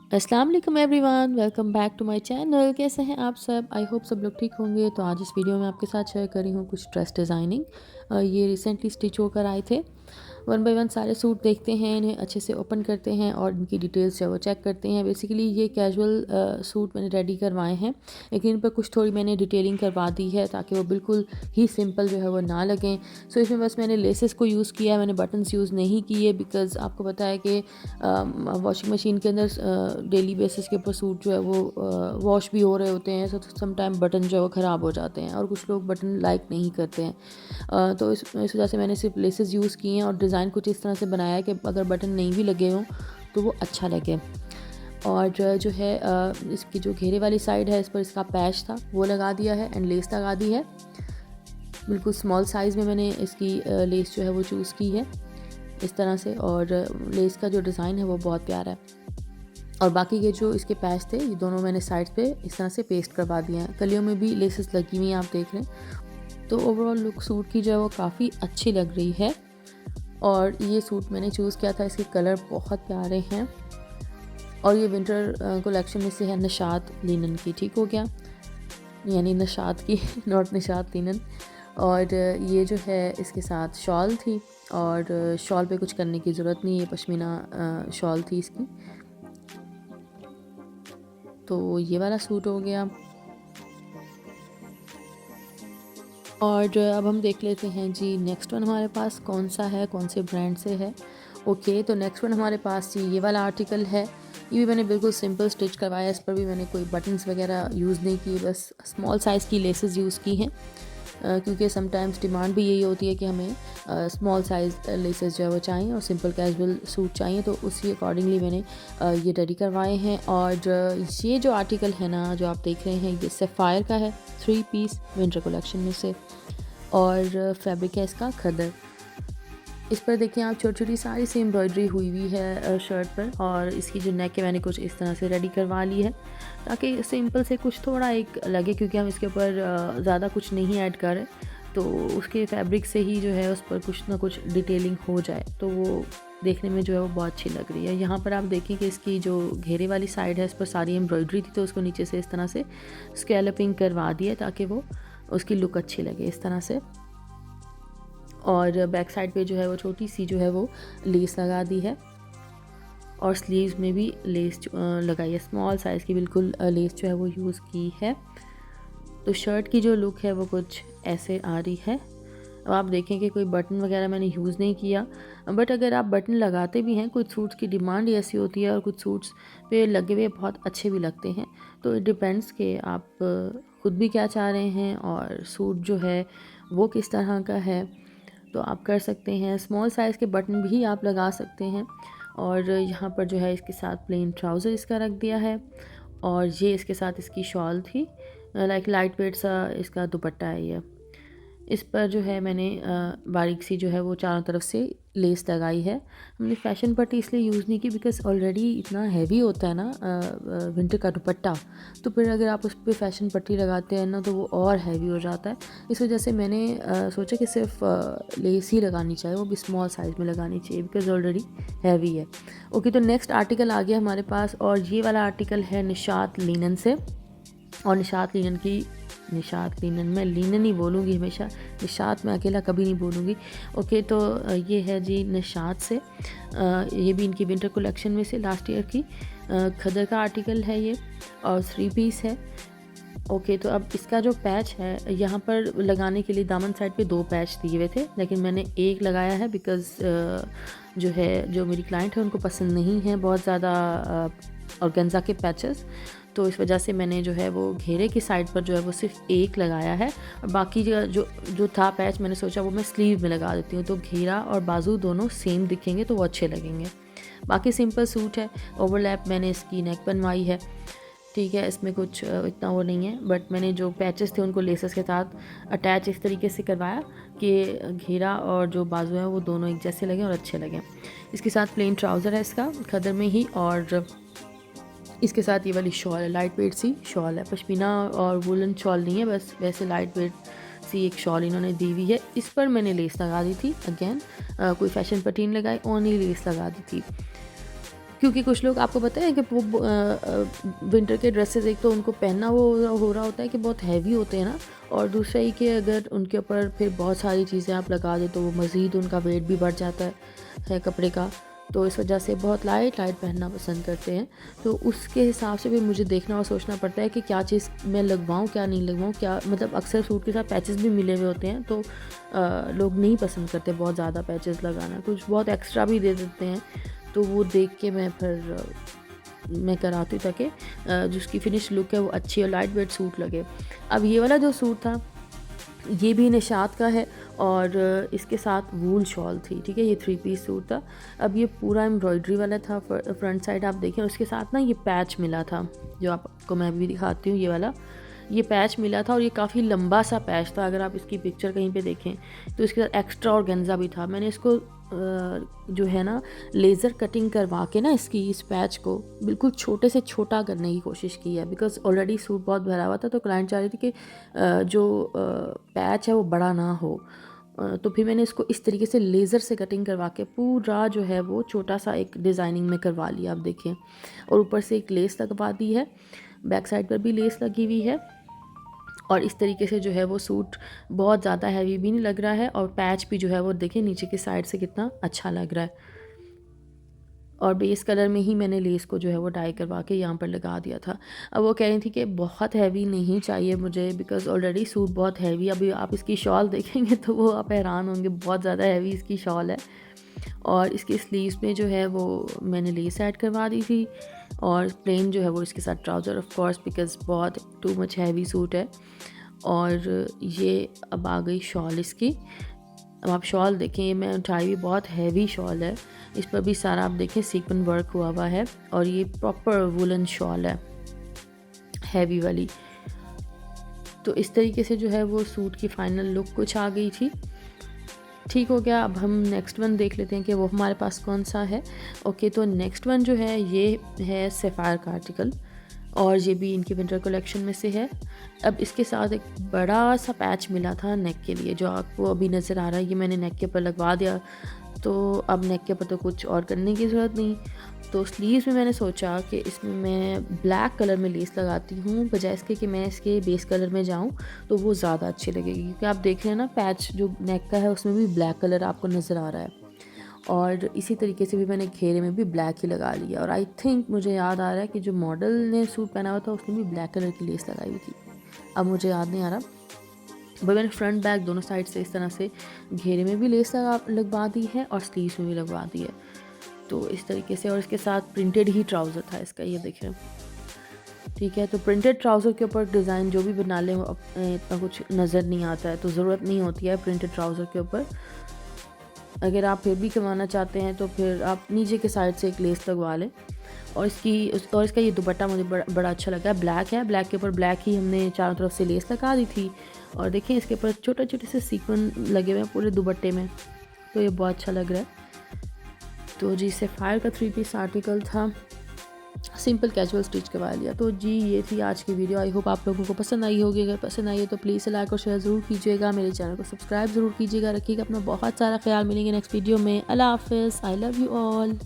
अस्सलाम वालेकुम everyone, welcome back to my channel. कैसे हैं आप सब? आई होप सब लोग ठीक होंगे। तो आज इस वीडियो में आपके साथ शेयर करी हूँ कुछ ड्रेस डिज़ाइनिंग। ये रिसेंटली स्टिच होकर आए थे। वन बाय वन सारे सूट देखते हैं, इन्हें अच्छे से ओपन करते हैं और इनकी डिटेल्स जो है वो चेक करते हैं। बेसिकली ये कैजुअल सूट मैंने रेडी करवाए हैं, लेकिन इन पर कुछ थोड़ी मैंने डिटेलिंग करवा दी है ताकि वो बिल्कुल ही सिंपल जो है वो ना लगें। सो इसमें बस मैंने लेसेस को यूज़ किया है, मैंने बटन्स यूज़ नहीं किए बिकॉज़ आपको पता है कि वॉशिंग मशीन के अंदर डेली बेसिस के ऊपर सूट जो है वो वॉश भी हो रहे होते हैं। सो सम टाइम बटन जो है वो ख़राब हो जाते हैं और कुछ लोग बटन लाइक नहीं करते हैं। तो इस वजह से मैंने सिर्फ लेसेस यूज़ किए हैं और डिज़ाइन कुछ इस तरह से बनाया है कि अगर बटन नहीं भी लगे हों तो वो अच्छा लगे। और जो है इसकी जो घेरे वाली साइड है इस पर इसका पैच था वो लगा दिया है एंड लेस लगा दी है। बिल्कुल स्मॉल साइज़ में मैंने इसकी लेस जो है वो चूज़ की है इस तरह से। और लेस का जो डिज़ाइन है वो बहुत प्यारा है। और बाकी के जो इसके पैच थे ये दोनों मैंने साइड पे इस तरह से पेस्ट करवा दिए हैं। कलियों में भी लेसेस लगी हुई हैं, आप देख रहे हैं। तो ओवरऑल लुक सूट की जो है वो काफ़ी अच्छी लग रही है। और ये सूट मैंने चूज़ किया था, इसके कलर बहुत प्यारे हैं। और ये विंटर कलेक्शन में से है निशात लिनन की, ठीक हो गया, यानी निशात की नॉट निशात लिनन। और ये जो है इसके साथ शॉल थी और शॉल पे कुछ करने की ज़रूरत नहीं, ये पश्मीना शॉल थी इसकी। तो ये वाला सूट हो गया। और अब हम देख लेते हैं जी नेक्स्ट वन हमारे पास कौन सा है, कौन से ब्रांड से है। ओके, तो नेक्स्ट वन हमारे पास जी ये वाला आर्टिकल है। ये भी मैंने बिल्कुल सिंपल स्टिच करवाया, इस पर भी मैंने कोई बटन्स वगैरह यूज़ नहीं किए, बस स्मॉल साइज़ की लेसेस यूज़ की हैं। क्योंकि समटाइम्स डिमांड भी यही होती है कि हमें स्मॉल साइज़ लेसेस जो है वो चाहिए और सिंपल कैजुअल सूट चाहिए, तो उसी अकॉर्डिंगली मैंने ये रेडी करवाए हैं। और ये जो आर्टिकल है ना जो आप देख रहे हैं ये सफ़ायर का है, 3 पीस विंटर कलेक्शन में से। और फैब्रिक है इसका खदर। इस पर देखिए आप छोटी छोटी सारी सी एम्ब्रॉयडरी हुई हुई है शर्ट पर। और इसकी जो नेक है मैंने कुछ इस तरह से रेडी करवा ली है ताकि सिंपल से कुछ थोड़ा एक लगे, क्योंकि हम इसके ऊपर ज़्यादा कुछ नहीं ऐड कर रहे, तो उसके फैब्रिक से ही जो है उस पर कुछ ना कुछ डिटेलिंग हो जाए तो वो देखने में जो है वो बहुत अच्छी लग रही है। यहाँ पर आप देखें कि इसकी जो घेरे वाली साइड है इस पर सारी एम्ब्रॉयडरी थी, तो उसको नीचे से इस तरह से स्कैलपिंग करवा दी है ताकि वो उसकी लुक अच्छी लगे इस तरह से। और बैक साइड पे जो है वो छोटी सी जो है वो लेस लगा दी है और स्लीव्स में भी लेस लगाई है, स्मॉल साइज़ की बिल्कुल लेस जो है वो यूज़ की है। तो शर्ट की जो लुक है वो कुछ ऐसे आ रही है। अब आप देखें कि कोई बटन वगैरह मैंने यूज़ नहीं किया, बट अगर आप बटन लगाते भी हैं, कुछ सूट्स की डिमांड ही ऐसी होती है और कुछ सूट्स पे लगे हुए बहुत अच्छे भी लगते हैं। तो इट डिपेंड्स कि आप खुद भी क्या चाह रहे हैं और सूट जो है वो किस तरह का है, तो आप कर सकते हैं। स्मॉल साइज़ के बटन भी आप लगा सकते हैं। और यहाँ पर जो है इसके साथ प्लेन ट्राउज़र इसका रख दिया है और ये इसके साथ इसकी शॉल थी, लाइक लाइट वेट सा इसका दुपट्टा है ये। इस पर जो है मैंने बारीक सी जो है वो चारों तरफ से लेस लगाई है। हमने फैशन पट्टी इसलिए यूज़ नहीं की बिकॉज़ ऑलरेडी इतना हैवी होता है ना विंटर का दुपट्टा, तो फिर अगर आप उस पर फैशन पट्टी लगाते हैं ना तो वो और हैवी हो जाता है। इस वजह से मैंने सोचा कि सिर्फ लेस ही लगानी चाहिए, वो भी स्मॉल साइज़ में लगानी चाहिए बिकॉज़ ऑलरेडी हैवी है। ओके, तो नेक्स्ट आर्टिकल आ गया हमारे पास और ये वाला आर्टिकल है निशात लिनन से। और निशात लिनन की, निशात लिनन, मैं लिनन ही बोलूँगी हमेशा, निशात मैं अकेला कभी नहीं बोलूँगी। ओके, तो ये है जी निशात से। ये भी इनकी विंटर कलेक्शन में से लास्ट ईयर की खदर का आर्टिकल है ये और 3 पीस है। ओके, तो अब इसका जो पैच है यहाँ पर लगाने के लिए दामन साइड पे 2 पैच दिए हुए थे, लेकिन मैंने एक लगाया है बिकॉज़ जो है जो मेरी क्लाइंट है उनको पसंद नहीं है बहुत ज़्यादा ऑर्गेन्जा के पैचेस, तो इस वजह से मैंने जो है वो घेरे की साइड पर जो है वो सिर्फ एक लगाया है। और बाकी जो जो जो था पैच मैंने सोचा वो मैं स्लीव में लगा देती हूँ, तो घेरा और बाजू दोनों सेम दिखेंगे तो वो अच्छे लगेंगे। बाकी सिंपल सूट है, ओवरलैप मैंने इसकी नेक बनवाई है, ठीक है, इसमें कुछ इतना वो नहीं है, बट मैंने जो पैचेस थे उनको लेसेस के साथ अटैच इस तरीके से करवाया कि घेरा और जो बाजू हैं वो दोनों एक जैसे लगें और अच्छे लगें। इसके साथ प्लेन ट्राउज़र है इसका खदर में ही, और इसके साथ ये वाली शॉल है, लाइट वेट सी शॉल है, पश्मीना और वुलन शॉल नहीं है, बस वैसे लाइट वेट सी एक शॉल इन्होंने दी हुई है। इस पर मैंने लेस लगा दी थी, अगेन कोई फैशन पट्टी नहीं लगाई, ओनली लेस लगा दी थी क्योंकि कुछ लोग आपको पता है कि वो विंटर के ड्रेसेस एक तो उनको पहनना वो हो रहा होता है कि बहुत हैवी होते हैं ना, और दूसरा ही कि अगर उनके ऊपर फिर बहुत सारी चीज़ें आप लगा दें तो वो मज़ीद उनका वेट भी बढ़ जाता है कपड़े का। तो इस वजह से बहुत लाइट पहनना पसंद करते हैं। तो उसके हिसाब से भी मुझे देखना और सोचना पड़ता है कि क्या चीज़ मैं लगवाऊँ क्या नहीं लगवाऊँ, क्या मतलब अक्सर सूट के साथ पैचेस भी मिले हुए होते हैं, तो लोग नहीं पसंद करते बहुत ज़्यादा पैचेस लगाना, कुछ बहुत एक्स्ट्रा भी दे देते हैं। तो वो देख के मैं फिर मैं कराती हूँ ताकि जो उसकी फिनिश लुक है वो अच्छी और लाइट वेट सूट लगे। अब ये वाला जो सूट था ये भी निशात का है और इसके साथ वूल शॉल थी, ठीक है। ये 3 पीस सूट था। अब ये पूरा एम्ब्रॉयडरी वाला था, फ्रंट साइड आप देखें, उसके साथ ना ये पैच मिला था, जो आपको मैं भी दिखाती हूँ। ये वाला ये पैच मिला था और ये काफ़ी लंबा सा पैच था। अगर आप इसकी पिक्चर कहीं पे देखें तो इसके साथ एक्स्ट्रा ऑर्गेन्जा भी था। मैंने इसको जो है ना लेज़र कटिंग करवा के ना इस पैच को बिल्कुल छोटे से छोटा करने की कोशिश की है, बिकॉज़ ऑलरेडी सूट बहुत भरा हुआ था। तो क्लाइंट चाह रही थी कि जो पैच है वो बड़ा ना हो। तो फिर मैंने इसको इस तरीके से लेज़र से कटिंग करवा के पूरा जो है वो छोटा सा एक डिज़ाइनिंग में करवा लिया, आप देखिए। और ऊपर से एक लेस लगवा दी है, बैक साइड पर भी लेस लगी हुई है। और इस तरीके से जो है वो सूट बहुत ज़्यादा हैवी भी नहीं लग रहा है, और पैच भी जो है वो देखिए नीचे की साइड से कितना अच्छा लग रहा है। और बेस कलर में ही मैंने लेस को जो है वो डाई करवा के यहाँ पर लगा दिया था। अब वो कह रही थी कि बहुत हैवी नहीं चाहिए मुझे, बिकॉज़ ऑलरेडी सूट बहुत हैवी। अभी आप इसकी शॉल देखेंगे तो वो आप हैरान होंगे, बहुत ज़्यादा हैवी इसकी शॉल है। और इसके स्लीव्स में जो है वो मैंने लेस ऐड करवा दी थी, और प्लेन जो है वो इसके साथ ट्राउज़र, ऑफ कोर्स बिकॉज़ बहुत टू मच हैवी सूट है। और ये अब आ गई शॉल इसकी। अब आप शॉल देखें, ये मैं उठाई हुई बहुत हैवी शॉल है। इस पर भी सारा आप देखें सीक्वेंस वर्क हुआ है, और ये प्रॉपर वुलन शॉल है हैवी वाली। तो इस तरीके से जो है वो सूट की फाइनल लुक कुछ आ गई थी। ठीक हो गया। अब हम नेक्स्ट वन देख लेते हैं कि वो हमारे पास कौन सा है। ओके, तो नेक्स्ट वन जो है ये है सफ़ायर का आर्टिकल, और ये भी इनकी विंटर कलेक्शन में से है। अब इसके साथ एक बड़ा सा पैच मिला था नेक के लिए, जो आपको अभी नज़र आ रहा है। ये मैंने नेक के ऊपर लगवा दिया, तो अब नेक के ऊपर तो कुछ और करने की ज़रूरत नहीं। तो स्लीव्स में मैंने सोचा कि इसमें मैं ब्लैक कलर में लेस लगाती हूँ, बजाय इसके कि मैं इसके बेस कलर में जाऊँ, तो वो ज़्यादा अच्छी लगेगी। क्योंकि आप देख रहे हैं ना पैच जो नेक का है उसमें भी ब्लैक कलर आपको नज़र आ रहा है, और इसी तरीके से भी मैंने घेरे में भी ब्लैक ही लगा लिया। और आई थिंक मुझे याद आ रहा है कि जो मॉडल ने सूट पहना हुआ था उसने भी ब्लैक कलर की लेस लगाई हुई थी, अब मुझे याद नहीं आ रहा। बट मैंने फ्रंट बैक दोनों साइड से इस तरह से घेरे में भी लेस लगवा दी है और स्लीव्स में भी लगवा दी है। तो इस तरीके से, और इसके साथ प्रिंटेड ही ट्राउज़र था इसका, ये देखें। ठीक है, तो प्रिंटेड ट्राउज़र के ऊपर डिज़ाइन जो भी बना लें इतना कुछ नज़र नहीं आता है, तो ज़रूरत नहीं होती है प्रिंटेड ट्राउज़र के ऊपर। अगर आप फिर भी करवाना चाहते हैं तो फिर आप नीचे के साइड से एक लेस लगवा लें। और इसका ये दुपट्टा मुझे बड़ा अच्छा लगा है, ब्लैक है, ब्लैक के ऊपर ब्लैक ही हमने चारों तरफ से लेस लगा दी थी। और देखिए इसके ऊपर छोटे छोटे से सीक्वेंस लगे हुए हैं पूरे दुपट्टे में, तो ये बहुत अच्छा लग रहा है। तो जी सफ़ायर का 3 पीस आर्टिकल था, सिंपल कैजुअल स्टिच करवा लिया। तो जी ये थी आज की वीडियो। आई होप आप लोगों को पसंद आई होगी। अगर पसंद आई है तो प्लीज़ लाइक और शेयर ज़रूर कीजिएगा, मेरे चैनल को सब्सक्राइब ज़रूर कीजिएगा। रखिएगा अपना बहुत सारा ख्याल। मिलेंगे नेक्स्ट वीडियो में। अल्लाह हाफ़िज़। I love you all.